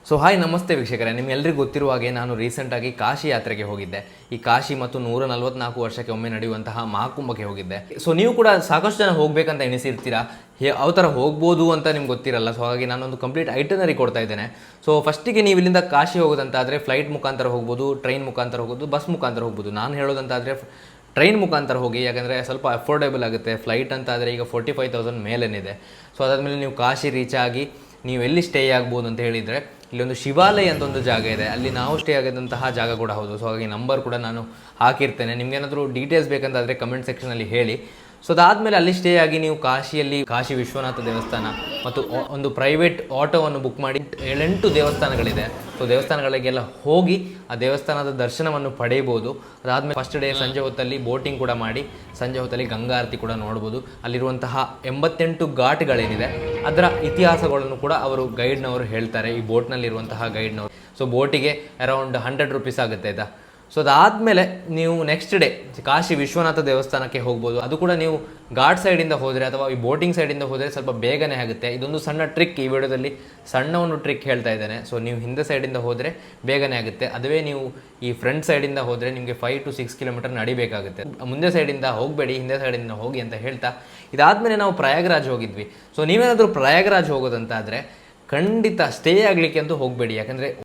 So hi ನಮಸ್ತೆ ವೀಕ್ಷಕರೇ, ನಿಮ್ಗೆಲ್ಲರಿಗೂ ಗೊತ್ತಿರುವ ಹಾಗೆ ನಾನು ರೀಸೆಂಟಾಗಿ ಕಾಶಿ ಯಾತ್ರೆಗೆ ಹೋಗಿದ್ದೆ. ಈ ಕಾಶಿ ಮತ್ತು 144 ವರ್ಷಕ್ಕೆ ಒಮ್ಮೆ ನಡೆಯುವಂತಹ ಮಹಾಕುಂಭಕ್ಕೆ ಹೋಗಿದ್ದೆ. ಸೊ ನೀವು ಕೂಡ ಸಾಕಷ್ಟು ಜನ ಹೋಗಬೇಕಂತ ಎಣಿಸಿರ್ತೀರಾ, ಯಾವ ಥರ ಹೋಗ್ಬೋದು ಅಂತ ನಿಮ್ಗೆ ಗೊತ್ತಿರಲ್ಲ. ಸೊ ಹಾಗಾಗಿ ನಾನೊಂದು ಕಂಪ್ಲೀಟ್ ಐಟನರಿ ಕೊಡ್ತಾ ಇದ್ದೇನೆ. ಸೊ ಫಸ್ಟಿಗೆ ನೀವು ಇಲ್ಲಿಂದ ಕಾಶಿ ಹೋಗೋದಂತಾದರೆ ಫ್ಲೈಟ್ ಮುಖಾಂತರ ಹೋಗ್ಬೋದು, ಟ್ರೈನ್ ಮುಖಾಂತರ ಹೋಗ್ಬೋದು, ಬಸ್ ಮುಖಾಂತರ ಹೋಗ್ಬೋದು. ನಾನು ಹೇಳೋದಂತಾದರೆ ಟ್ರೈನ್ ಮುಖಾಂತರ ಹೋಗಿ, ಯಾಕಂದರೆ ಸ್ವಲ್ಪ ಅಫೋರ್ಡೆಬಲ್ ಆಗುತ್ತೆ. ಫ್ಲೈಟ್ ಅಂತ ಆದರೆ ಈಗ 45,000 ಮೇಲೇನಿದೆ. ಸೊ ಅದಾದಮೇಲೆ ನೀವು ಕಾಶಿ ರೀಚ್ ಆಗಿ ನೀವು ಎಲ್ಲಿ ಸ್ಟೇ ಆಗ್ಬೋದು ಅಂತ ಹೇಳಿದರೆ, ಇಲ್ಲೊಂದು ಶಿವಾಲಯ ಅಂತ ಒಂದು ಜಾಗ ಇದೆ, ಅಲ್ಲಿ ನಾವು ಸ್ಟೇ ಆಗಿದ್ದಂತಹ ಜಾಗ ಕೂಡ ಹೌದು. ಸೊ ಹಾಗಾಗಿ ನಂಬರ್ ಕೂಡ ನಾನು ಹಾಕಿರ್ತೇನೆ. ನಿಮ್ಗೇನಾದರೂ ಡೀಟೇಲ್ಸ್ ಬೇಕಂತಾದರೆ ಕಮೆಂಟ್ ಸೆಕ್ಷನಲ್ಲಿ ಹೇಳಿ. ಸೊ ಅದಾದಮೇಲೆ ಅಲ್ಲಿ ಸ್ಟೇ ಆಗಿ ನೀವು ಕಾಶಿಯಲ್ಲಿ ಕಾಶಿ ವಿಶ್ವನಾಥ ದೇವಸ್ಥಾನ ಮತ್ತು ಒಂದು ಪ್ರೈವೇಟ್ ಆಟೋವನ್ನು ಬುಕ್ ಮಾಡಿ 7-8 ದೇವಸ್ಥಾನಗಳಿದೆ. ಸೊ ದೇವಸ್ಥಾನಗಳಿಗೆಲ್ಲ ಹೋಗಿ ಆ ದೇವಸ್ಥಾನದ ದರ್ಶನವನ್ನು ಪಡೆಯಬಹುದು. ಅದಾದಮೇಲೆ ಫಸ್ಟ್ ಡೇ ಸಂಜೆ ಹೊತ್ತಲ್ಲಿ ಬೋಟಿಂಗ್ ಕೂಡ ಮಾಡಿ ಸಂಜೆ ಹೊತ್ತಲ್ಲಿ ಗಂಗಾ ಆರತಿ ಕೂಡ ನೋಡ್ಬೋದು. ಅಲ್ಲಿರುವಂತಹ 88 ಘಾಟ್ಗಳೇನಿದೆ ಅದರ ಇತಿಹಾಸಗಳನ್ನು ಕೂಡ ಅವರು ಗೈಡ್ನವರು ಹೇಳ್ತಾರೆ, ಈ ಬೋಟ್ನಲ್ಲಿರುವಂತಹ ಗೈಡ್ನವರು. ಸೊ ಬೋಟಿಗೆ ಅರೌಂಡ್ 100 ರುಪೀಸ್ ಆಗುತ್ತೆ ಆಯಿತಾ. ಸೊ ಅದಾದಮೇಲೆ ನೀವು ನೆಕ್ಸ್ಟ್ ಡೇ ಕಾಶಿ ವಿಶ್ವನಾಥ ದೇವಸ್ಥಾನಕ್ಕೆ ಹೋಗ್ಬೋದು. ಅದು ಕೂಡ ನೀವು ಘಾಟ್ ಸೈಡಿಂದ ಹೋದರೆ ಅಥವಾ ಈ ಬೋಟಿಂಗ್ ಸೈಡಿಂದ ಹೋದರೆ ಸ್ವಲ್ಪ ಬೇಗನೆ ಆಗುತ್ತೆ. ಇದೊಂದು ಸಣ್ಣ ಟ್ರಿಕ್, ಈ ವಿಡಿಯೋದಲ್ಲಿ ಸಣ್ಣ ಒಂದು ಟ್ರಿಕ್ ಹೇಳ್ತಾ ಇದ್ದೇನೆ. ಸೊ ನೀವು ಹಿಂದೆ ಸೈಡಿಂದ ಹೋದರೆ ಬೇಗನೆ ಆಗುತ್ತೆ. ಅದುವೇ ನೀವು ಈ ಫ್ರಂಟ್ ಸೈಡಿಂದ ಹೋದರೆ ನಿಮಗೆ 5 to 6 ಕಿಲೋಮೀಟರ್ ನಡಿಬೇಕಾಗುತ್ತೆ. ಮುಂದೆ ಸೈಡಿಂದ ಹೋಗಬೇಡಿ, ಹಿಂದೆ ಸೈಡಿಂದ ಹೋಗಿ ಅಂತ ಹೇಳ್ತಾ, ಇದಾದಮೇಲೆ ನಾವು ಪ್ರಯಾಗ್ರಾಜ್ ಹೋಗಿದ್ವಿ. ಸೊ ನೀವೇನಾದರೂ ಪ್ರಯಾಗ್ರಾಜ್ ಹೋಗೋದಂತಾದರೆ ಖಂಡಿತ ಸ್ಟೇ ಆಗಲಿಕ್ಕೆ ಅಂತೂ ಹೋಗಬೇಡಿ, ಯಾಕಂದರೆ